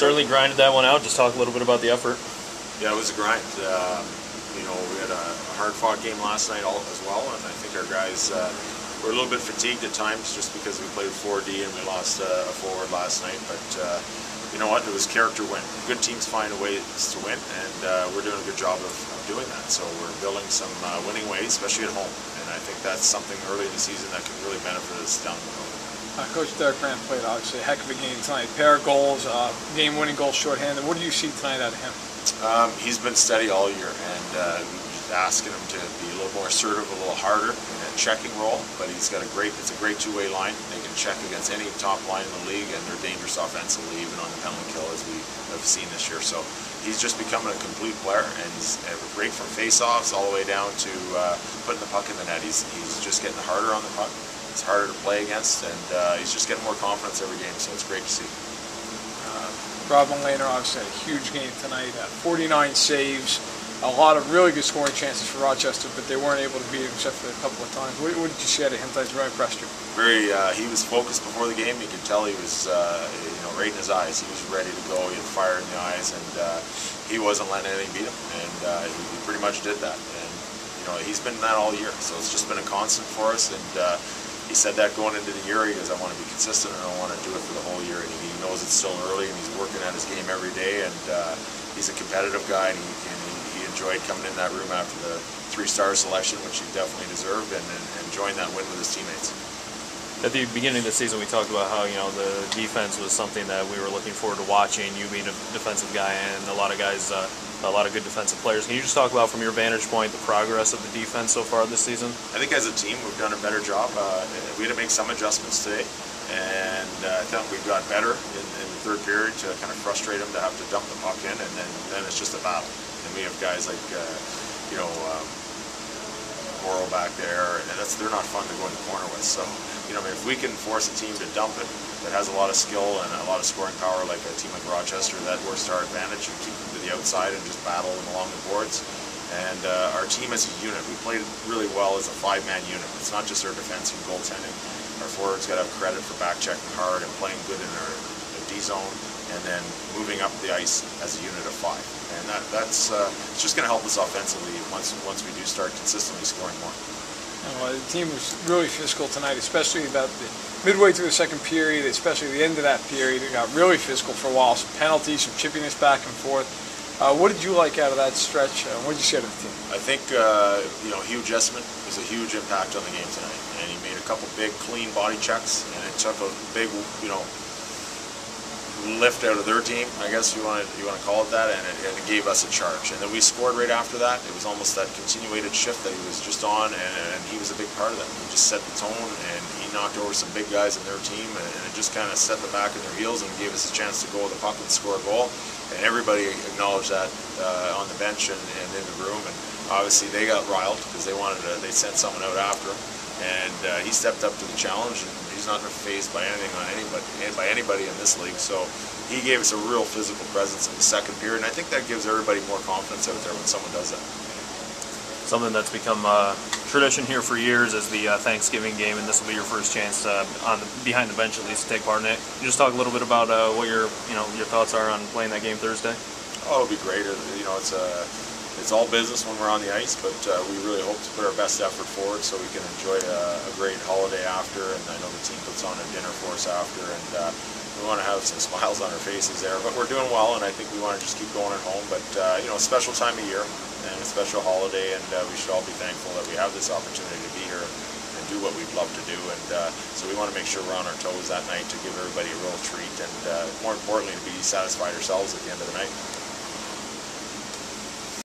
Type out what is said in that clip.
certainly grinded that one out. Just talk a little bit about the effort. Yeah, it was a grind. You know, we had a hard-fought game last night as well, and I think our guys were a little bit fatigued at times just because we played 4D and we lost a forward last night. But you know what? It was character win. Good teams find a ways to win, and we're doing a good job of doing that. So we're building some winning ways, especially at home. And I think that's something early in the season that can really benefit us down the road. Coach Derek Grant played obviously a heck of a game tonight. Pair of goals, game-winning goal shorthanded. What do you see tonight out of him? He's been steady all year, and we're asking him to be a little more assertive, a little harder in a checking role. But it's a great two-way line. They can check against any top line in the league, and they're dangerous offensively, even on the penalty kill, as we have seen this year. So he's just becoming a complete player, and he's great from face-offs all the way down to putting the puck in the net. He's just getting harder on the puck. It's harder to play against, and he's just getting more confidence every game, so it's great to see. Robin Lehner obviously had a huge game tonight, 49 saves, a lot of really good scoring chances for Rochester, but they weren't able to beat him except for a couple of times. What did you see out of him tonight? Really impressed you? He was focused before the game. You could tell he was, right in his eyes. He was ready to go. He had fire in the eyes, and he wasn't letting anything beat him, and he pretty much did that. And he's been that all year, so it's just been a constant for us. And he said that going into the year, he goes, I want to be consistent and I want to do it for the whole year. And he knows it's still early and he's working at his game every day, and he's a competitive guy, and he enjoyed coming in that room after the 3-star selection, which he definitely deserved, and enjoying that win with his teammates. At the beginning of the season, we talked about how the defense was something that we were looking forward to watching. You being a defensive guy, and a lot of guys, a lot of good defensive players. Can you just talk about, from your vantage point, the progress of the defense so far this season? I think as a team, we've done a better job. We had to make some adjustments today, and I thought we got better in the third period to kind of frustrate them to have to dump the puck in, and then it's just a battle. And we have guys like Morrow back there, and they're not fun to go in the corner with. So, if we can force a team to dump it that has a lot of skill and a lot of scoring power, like a team like Rochester, that works to our advantage, and keep them to the outside and just battle them along the boards. And our team as a unit, we played really well as a 5-man unit. It's not just our defense and goaltending. Our forwards got to have credit for back checking hard and playing good in our D zone, and then moving up the ice as a unit of 5. And that's it's just going to help us offensively once we do start consistently scoring more. The team was really physical tonight, especially about the midway through the second period, especially the end of that period. It got really physical for a while. Some penalties, some chippiness back and forth. What did you like out of that stretch? What did you see out of the team? I think Hugh Jessman was a huge impact on the game tonight, and he made a couple big, clean body checks, and it took a big, lift out of their team, I guess you want to call it that, and it gave us a charge. And then we scored right after that. It was almost that continuated shift that he was just on, and he was a big part of that. He just set the tone, and he knocked over some big guys in their team, and it just kind of set the back of their heels and gave us a chance to go with the puck and score a goal. And everybody acknowledged that on the bench and in the room, and obviously they got riled because they sent someone out after him, and he stepped up to the challenge, and he's not fazed by anything by anybody in this league. So he gave us a real physical presence in the second period, and I think that gives everybody more confidence out there when someone does that. Something that's become tradition here for years is the Thanksgiving game, and this will be your first chance behind the bench at least to take part in it. Can you just talk a little bit about what your thoughts are on playing that game Thursday? Oh, it'll be great. It's all business when we're on the ice, but we really hope to put our best effort forward so we can enjoy a great holiday after, and I know the team puts on a dinner for us after, and we want to have some smiles on our faces there. But we're doing well, and I think we want to just keep going at home. But a special time of year and a special holiday, and we should all be thankful that we have this opportunity to be here and do what we'd love to do. And so we want to make sure we're on our toes that night to give everybody a real treat, and more importantly, to be satisfied ourselves at the end of the night.